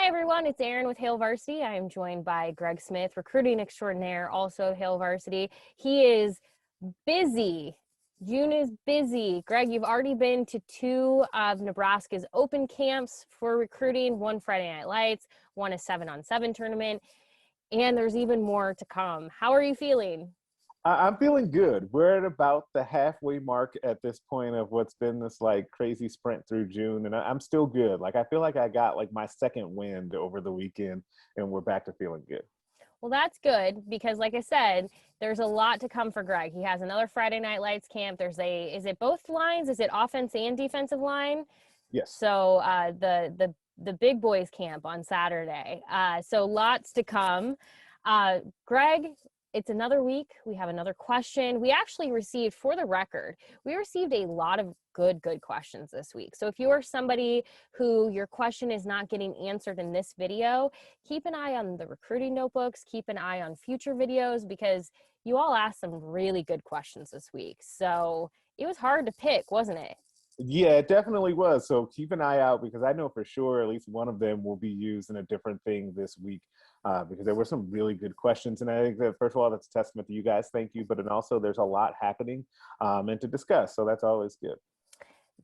Hi, everyone. It's Erin with Hail Varsity. I am joined by Greg Smith, recruiting extraordinaire, also Hail Varsity. He is busy. June is busy. Greg, you've already been to two of Nebraska's open camps for recruiting, one Friday Night Lights, one a 7-on-7 tournament, and there's even more to come. How are you feeling? I'm feeling good. We're at about the halfway mark at this point of what's been this like crazy sprint through June, and I'm still good. Like I feel like I got like my second wind over the weekend, and we're back to feeling good. Well, that's good because, like I said, there's a lot to come for Greg. He has another Friday Night Lights camp. Is it both lines? Is it offense and defensive line? Yes. So the big boys camp on Saturday. So lots to come. Greg, it's another week. We have another question. We actually received, for the record, we received a lot of good questions this week. So if you are somebody who your question is not getting answered in this video, keep an eye on the recruiting notebooks, keep an eye on future videos, because you all asked some really good questions this week. So it was hard to pick, wasn't it? Yeah, it definitely was. So keep an eye out because I know for sure at least one of them will be used in a different thing this week because there were some really good questions. And I think that, first of all, that's a testament to you guys. Thank you. But then also there's a lot happening and to discuss. So that's always good.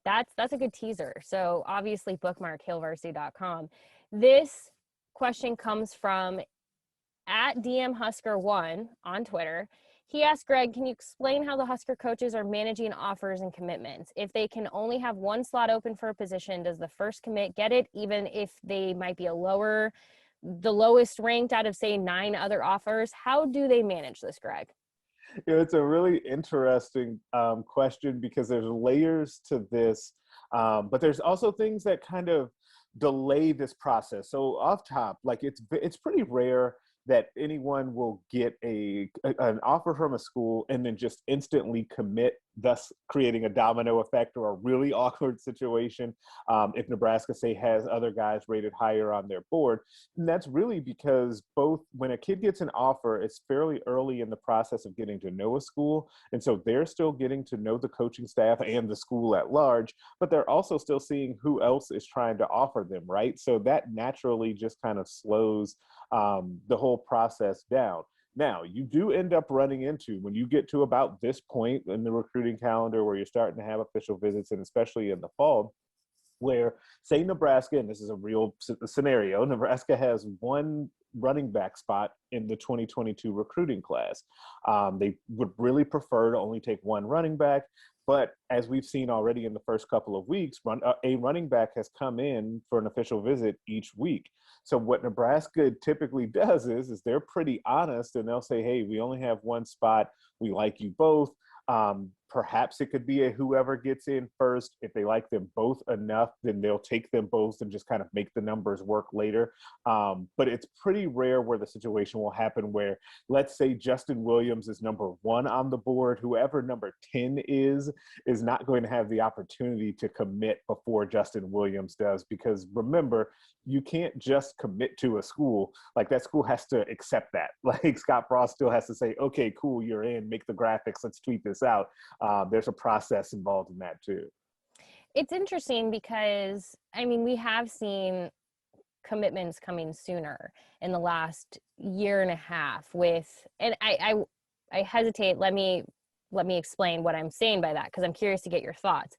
That's a good teaser. So obviously bookmark hailvarsity.com. This question comes from at DM Husker1 on Twitter. He asked Greg, can you explain how the Husker coaches are managing offers and commitments? If they can only have one slot open for a position, does the first commit get it, even if they might be the lowest ranked out of, say, 9 other offers? How do they manage this, Greg? It's a really interesting question because there's layers to this, but there's also things that kind of delay this process. So off top, like it's pretty rare that anyone will get an offer from a school and then just instantly commit, thus creating a domino effect or a really awkward situation if Nebraska, say, has other guys rated higher on their board. And that's really because both when a kid gets an offer, it's fairly early in the process of getting to know a school. And so they're still getting to know the coaching staff and the school at large, but they're also still seeing who else is trying to offer them, right? So that naturally just kind of slows the whole process down. Now, you do end up running into, when you get to about this point in the recruiting calendar where you're starting to have official visits, and especially in the fall, where, say, Nebraska, and this is a real scenario, Nebraska has one running back spot in the 2022 recruiting class. They would really prefer to only take one running back. But as we've seen already in the first couple of weeks, a running back has come in for an official visit each week. So what Nebraska typically does is they're pretty honest and they'll say, hey, we only have one spot. We like you both. Perhaps it could be a whoever gets in first. If they like them both enough, then they'll take them both and just kind of make the numbers work later. But it's pretty rare where the situation will happen where, let's say Justin Williams is number 1 on the board. Whoever number 10 is not going to have the opportunity to commit before Justin Williams does. Because remember, you can't just commit to a school. Like, that school has to accept that. Like, Scott Frost still has to say, okay, cool, you're in, make the graphics, let's tweet this out. There's a process involved in that too. It's interesting because, I mean, we have seen commitments coming sooner in the last year and a half and I hesitate. Let me explain what I'm saying by that, because I'm curious to get your thoughts.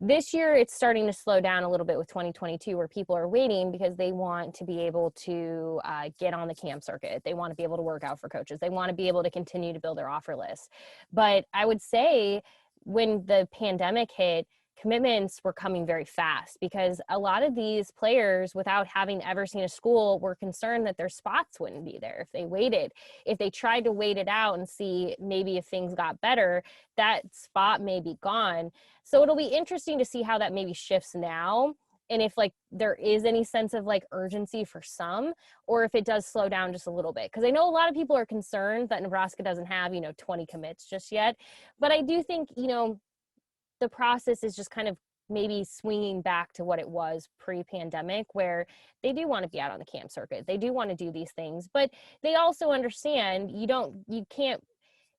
This year, it's starting to slow down a little bit with 2022, where people are waiting because they want to be able to get on the camp circuit. They want to be able to work out for coaches. They want to be able to continue to build their offer list. But I would say when the pandemic hit, commitments were coming very fast because a lot of these players, without having ever seen a school, were concerned that their spots wouldn't be there if they waited. If they tried to wait it out and see maybe if things got better, that spot may be gone. So it'll be interesting to see how that maybe shifts now, and if like there is any sense of like urgency for some, or if it does slow down just a little bit. Because I know a lot of people are concerned that Nebraska doesn't have 20 commits just yet, but I do think the process is just kind of maybe swinging back to what it was pre-pandemic, where they do want to be out on the camp circuit. They do want to do these things, but they also understand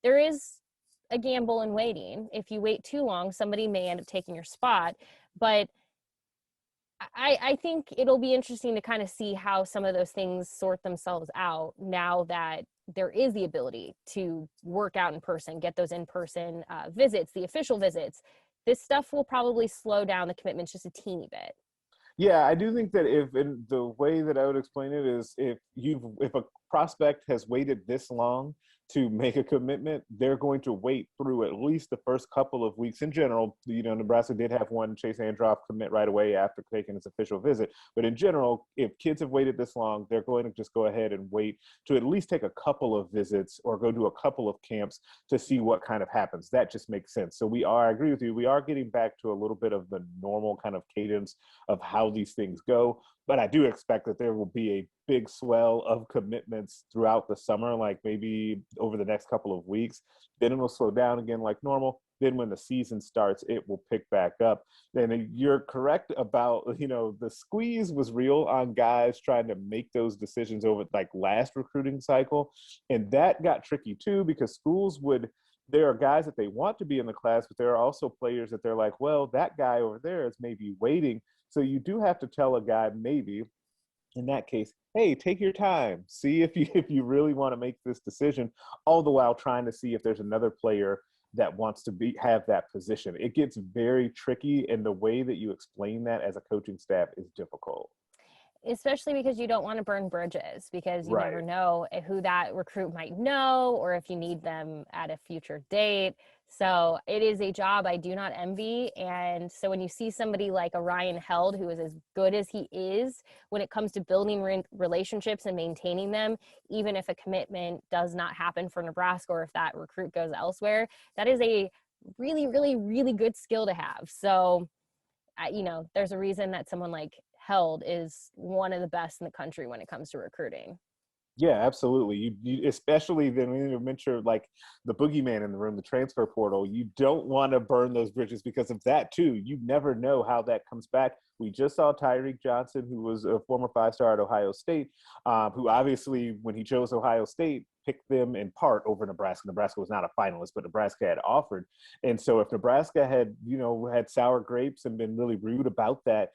there is a gamble in waiting. If you wait too long, somebody may end up taking your spot. But I think it'll be interesting to kind of see how some of those things sort themselves out now that there is the ability to work out in person, get those in-person visits, the official visits. This stuff will probably slow down the commitments just a teeny bit. Yeah, I do think that if in the way that I would explain it is if a prospect has waited this long to make a commitment, they're going to wait through at least the first couple of weeks. In general, Nebraska did have one Chase Androff commit right away after taking his official visit. But in general, if kids have waited this long, they're going to just go ahead and wait to at least take a couple of visits or go to a couple of camps to see what kind of happens. That just makes sense. So I agree with you. We are getting back to a little bit of the normal kind of cadence of how these things go. But I do expect that there will be a big swell of commitments throughout the summer, like maybe over the next couple of weeks. Then it'll slow down again like normal. Then when the season starts, it will pick back up. And you're correct about, the squeeze was real on guys trying to make those decisions over like last recruiting cycle. And that got tricky too, because there are guys that they want to be in the class, but there are also players that they're like, well, that guy over there is maybe waiting. So you do have to tell a guy maybe in that case, hey, take your time, see if you really want to make this decision, all the while trying to see if there's another player that wants to have that position. It gets very tricky, and the way that you explain that as a coaching staff is difficult. Especially because you don't want to burn bridges, because you never Right. know who that recruit might know or if you need them at a future date. So it is a job I do not envy. And so when you see somebody like a Ryan Held, who is as good as he is when it comes to building relationships and maintaining them, even if a commitment does not happen for Nebraska or if that recruit goes elsewhere, that is a really, really, really good skill to have. So there's a reason that someone like Held is one of the best in the country when it comes to recruiting. Yeah, absolutely. You especially then when you mention like the boogeyman in the room, the transfer portal. You don't want to burn those bridges because of that too. You never know how that comes back. We just saw Tyreek Johnson, who was a former 5-star at Ohio State, who obviously when he chose Ohio State picked them in part over Nebraska. Nebraska was not a finalist, but Nebraska had offered. And so if Nebraska had sour grapes and been really rude about that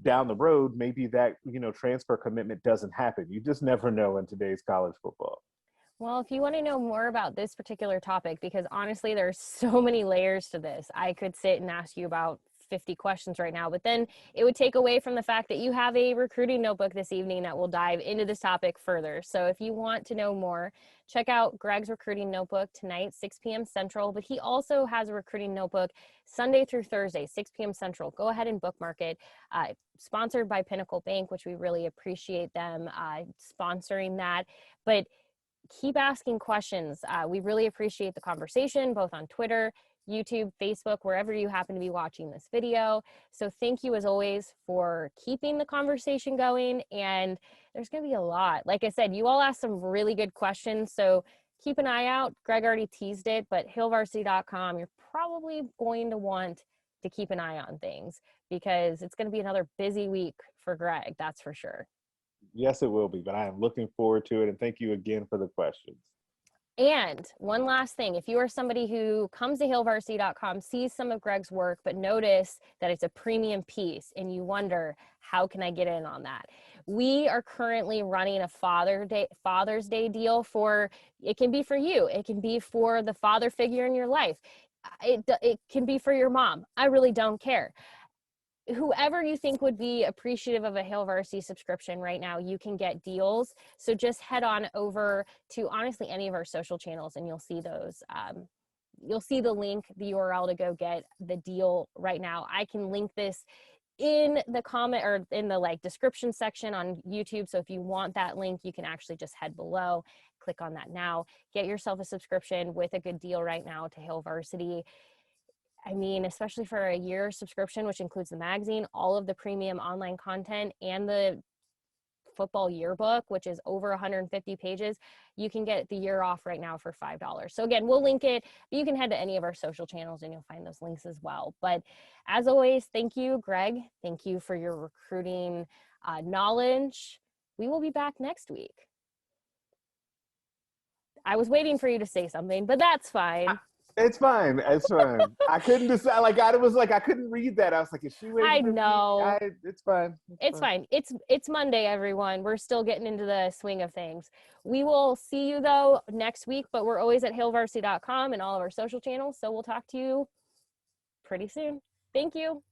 down the road, maybe that transfer commitment doesn't happen. You just never know in today's college football. Well, if you want to know more about this particular topic, because honestly, there's so many layers to this, I could sit and ask you about 50 questions right now, but then it would take away from the fact that you have a recruiting notebook this evening that will dive into this topic further. So if you want to know more, check out Greg's recruiting notebook tonight, 6 p.m. Central, but he also has a recruiting notebook Sunday through Thursday, 6 p.m. Central. Go ahead and bookmark it. Sponsored by Pinnacle Bank, which we really appreciate them sponsoring that. But keep asking questions. We really appreciate the conversation, both on Twitter, YouTube, Facebook, wherever you happen to be watching this video. So thank you as always for keeping the conversation going. And there's going to be a lot. Like I said, you all asked some really good questions. So keep an eye out. Greg already teased it, but hailvarsity.com, you're probably going to want to keep an eye on things because it's going to be another busy week for Greg. That's for sure. Yes, it will be, but I am looking forward to it. And thank you again for the questions. And one last thing, if you are somebody who comes to hailvarsity.com, sees some of Greg's work, but notice that it's a premium piece and you wonder, how can I get in on that? We are currently running a Father's Day deal it can be for you. It can be for the father figure in your life. It can be for your mom. I really don't care. Whoever you think would be appreciative of a Hail Varsity subscription right now, you can get deals. So just head on over to honestly any of our social channels and you'll see those. You'll see the link, the URL to go get the deal right now. I can link this in the comment or in the description section on YouTube. So if you want that link, you can actually just head below, click on that now, get yourself a subscription with a good deal right now to Hail Varsity. I mean, especially for a year subscription, which includes the magazine, all of the premium online content, and the football yearbook, which is over 150 pages, you can get the year off right now for $5. So again, we'll link it, but you can head to any of our social channels and you'll find those links as well. But as always, thank you, Greg. Thank you for your recruiting knowledge. We will be back next week. I was waiting for you to say something, but that's fine. It's fine. It's fine. I couldn't decide. Like I was like I couldn't read that. I was like, is she I waiting for me? know. It's fine. It's It's fine. fine. It's Monday, everyone. We're still getting into the swing of things. We will see you though next week, but we're always at hailvarsity.com and all of our social channels. So we'll talk to you pretty soon. Thank you.